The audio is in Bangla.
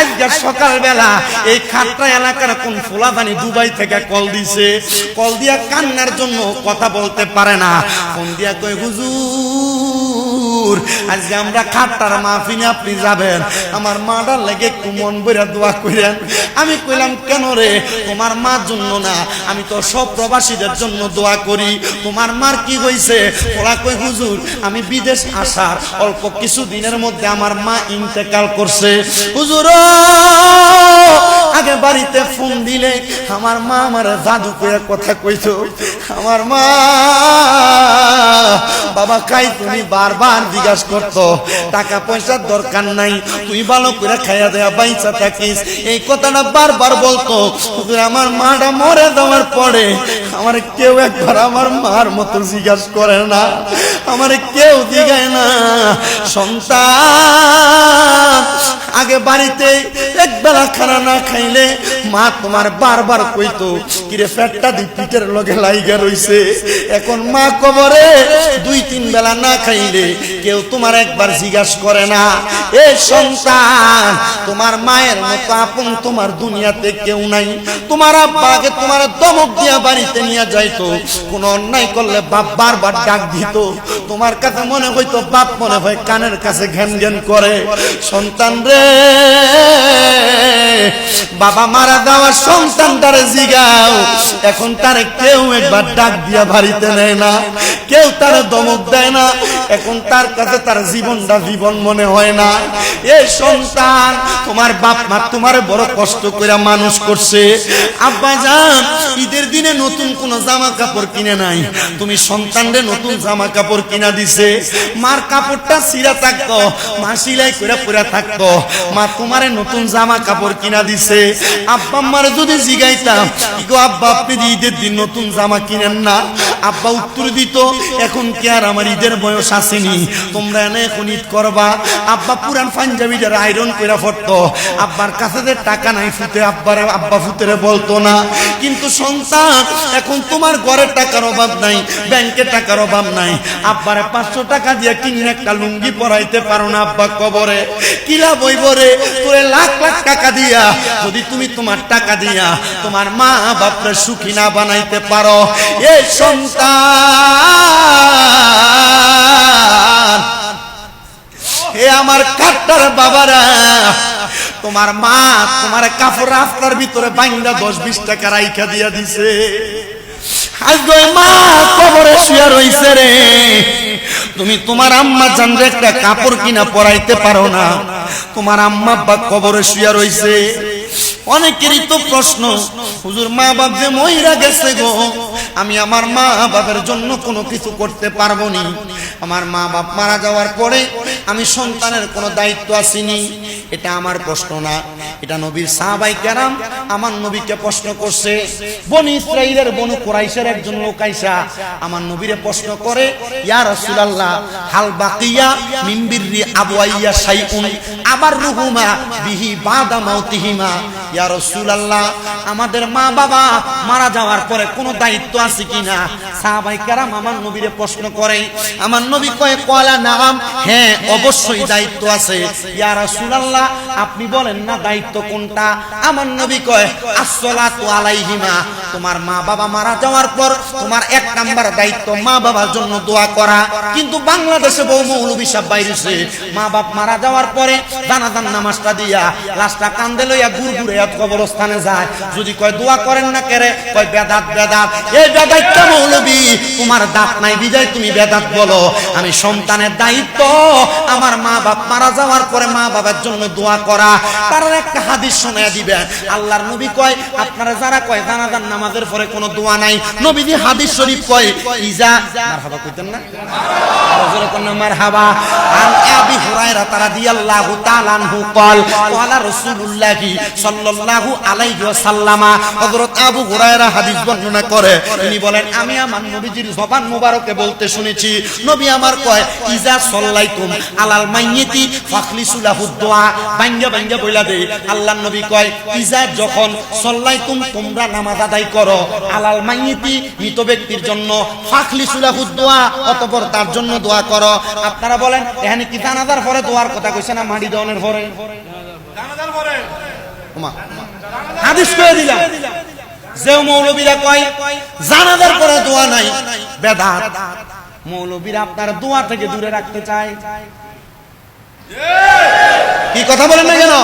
আজকে সকালবেলা এই খাট্টা এলাকার কোন ফুলাদানি দুবাই থেকে কল দিছে, কল দিয়া কান্নার জন্য কথা বলতে পারে না, ফোন দিয়া কই হুজুর আজকে আমরা খাট্টার মাহফিলে আপনি যাবেন, আমার মাটার লেগে একটু মন বইরা দোয়া করেন। আমি কইলাম কেন রে? তোমার মার জন্য না, আমি তো সব প্রবাসীদের জন্য দোয়া করি। তোমার মার কি হইছে? ওরা কই হুজুর আমি বিদেশ আসার অল্প কিছু দিনের মধ্যে আমার মা ইন্তেকাল করছে। হুজুর আগে বাড়িতে ফোন দিলে আমার মা আমার জাদু করে কথা কইতো, আমার মা বাবা খাই তুমি বারবার জিজ্ঞাসা করতো, টাকা পয়সার দরকার নাই, তুই ভালো করে খাইয়া দেয়া বাইচা থাকিস, এই কথাটা বারবার বলতো। আমার মাটা মরে যাওয়ার পরে আমার কেউ একবার আমার মার মতো জিজ্ঞাসা করে না, আমার কেউ জিগায় না। সন্তান আগে বাড়িতে এক বেলা খানা না খাইলে মা তোমার বারবার কইতো কিরে পেটটা দি পিঠের লগে লাইগা রইছে। এখন মা কবরে 2-3 বেলা না খাইলে কেউ তোমার একবার জিজ্ঞাসা করে না। এ সন্তান তোমার মায়ের মতো আপন তোমার দুনিয়াতে কেউ নাই। তোমার আব্বাকে তোমার দমক দিয়া বাড়িতে নিয়ে যাইতো, কোন অন্যায় করলে বাপ বারবার ডাক দিত, তোমার কাছে মনে হইতো বাপ মনে হয় কানের কাছে ঘ্যান ঘ্যান করে। সন্তান রে বাবা মারা যাওয়া সন্তানটারে জিগাও, এখন তারে কেউ একবার ডাক দিয়া বাড়িতে নেয় না, কেউ তারে দমক দেয় না, এখন তার কাছে তার জীবনটা জীবন মনে হয় না। এই সন্তান তোমার বাপ মা তোমারে বড় কষ্ট করে মানুষ করছে। আব্বা জান ঈদের দিনে নতুন কোন জামা কাপড় কিনে নাই, তুমি সন্তানরে নতুন জামা কাপড় কিনা দিছে। মার কাপড়টা ছিঁড়া থাকতো, মা সিলাই করে পরে থাকতো, মা তোমারে নতুন জামা কাপড় কিনা দিছে। আব্বা আম্মারে যদি জিগাইতাম ইগো আব্বা আপনি ঈদের দিন নতুন জামা কিনেন না, আব্বা উত্তর দিত এখন কি আর আমার ঈদের বয়স আসেনি, তোমরা এনে এখন ঈদ করবা। আব্বা পুরান পাঞ্জাবিটার আয়রন করে পড়তো, আব্বার কাছে যে টাকা নাই ফুতে আব্বা ফুতেরে বলতো না। কিন্তু সন্তান এখন তোমার ঘরে টাকার অভাব নাই, ব্যাংকে টাকার অভাব নাই, আব্বারে 500 টাকা দিয়ে কিনে একটা লুঙ্গি পরাইতে পারো না, আব্বা কবরে কিলা বইব রে? তোরে লাখ লাখ টাকা দিয়া যদি তুমি তোমার টাকা দিয়া তোমার মা বাপরে সুখী না বানাইতে পারো, এই সন্তান হে আমার কাট্টার বাবারা, তোমার মা তোমার কাপড় রাস্তার ভিতরে বাইন্দা 10-20 টাকা রাইখা দিয়া দিছে, আজকে মা কবরে শুয়ে রইছে রে, তুমি তোমার আম্মা জানরে একটা কাপড় কিনা পরাইতে পারো না, তোমার আম্মা আব্বা কবরে শুয়ে রইছে। অনেকেরই তো প্রশ্ন হুজুর মা বাপ যে মহিরা গেছে গো, আমি আমার মা বাবার জন্য কোনো কিছু করতে পারবো নি, আমার মা বাপ মারা যাওয়ার পরে আমি সন্তানের কোনো দায়িত্ব আসেনি। এটা আমার প্রশ্ন না, এটা নবীর সাহাবায়ে কেরাম আমার নবীকে প্রশ্ন করছে। বনি ইসরাইলের বনু কুরাইশের একজন লোক আইসা আমার নবীরে প্রশ্ন করে, ইয়া রাসূলুল্লাহ হাল বাকিয়া মিন বিররি আবওয়াইয়া শাইউন আবার রুহুমা বিহি বাদা মাউতিহিমা। ইয়া রাসূলুল্লাহ আমাদের মা বাবা মারা যাওয়ার পরে কোনো দায়িত্ব আছে কিনা? সাহাবায়ে কেরাম আমার নবীরে প্রশ্ন করে, আমার নবী কয় কলা নাম, হ্যাঁ অবশ্যই দায়িত্ব আছে। ইয়া রাসূলুল্লাহ আপনি বলেন না দায়িত্ব কোনটা? আমার নবী কয় আসসালাতু আলাইহিমা, তোমার মা বাবা মারা যাওয়ার পর তোমার 1 নাম্বার দায়িত্ব মা বাবার জন্য দোয়া করা। কিন্তু বাংলাদেশে বহু মৌলবী সাহেব বাইরেছে, মা বাপ মারা যাওয়ার পরে জানাজার নামাজটা দিয়া লাশটা কান্দে লইয়া গুড়গুড়ে কবরস্থানে যায়, যদি কয় দোয়া করেন না কেরে, কয় বেদাত বেদাত। এই বেদাতটা মৌলবী, তোমার দাঁত নাই বিজয় তুমি বেদাত বলো। আমি সন্তানের দায়িত্ব আমার মা বাপ মারা যাওয়ার পরে মা বাবার জন্য দোয়া করা। তার একটা হাদিস শোনায়া দিবেন, আল্লাহর নবী কয় আপনারা যারা কয় জানাজার নামাজের পরে কোনো দোয়া নাই, নবীজি হাদিস শরীফ কয় ইজা মারহাবা কইতেন না হযরত কোন মারহাবা আন আবি হুরায়রা রাদিয়াল্লাহু তাআলা আনহু قال قال رسول الله সাল্লাল্লাহু আলাইহি ওয়াসাল্লাম। হযরত আবু হুরায়রা হাদিস বর্ণনা করে, তিনি বলেন আমি আমার নবীজির জবান মোবারকে বলতে শুনেছি, নবী আমার কয় ইজা সাল্লাইতুম আলাল মাইয়িতি ফাখলিসু লাহু দুআ, ভাঙ্গা ভাঙ্গা বইলা দে। আল্লাহর নবী কয় ইজা যখন সাল্লাইতুম তোমরা নামাজ আদায় করো আলাল মাইয়িতি মৃত ব্যক্তির জন্য, ফাখলিসু লাহু দুআ অতঃপর তার জন্য দোয়া করো। আপনারা বলেন এখানে কি জানাজার পরে দোয়ার কথা কইছে না মাটি দাওনের পরে? জানাজার হাদিস কয়ে দিলাম, যে মৌলবীরা কয় জানাজার পরে দোয়া নাই, বেদাত। মৌলবীরা আপনার দোয়া থেকে দূরে রাখতে চায়। কি কথা বলেন না কেন?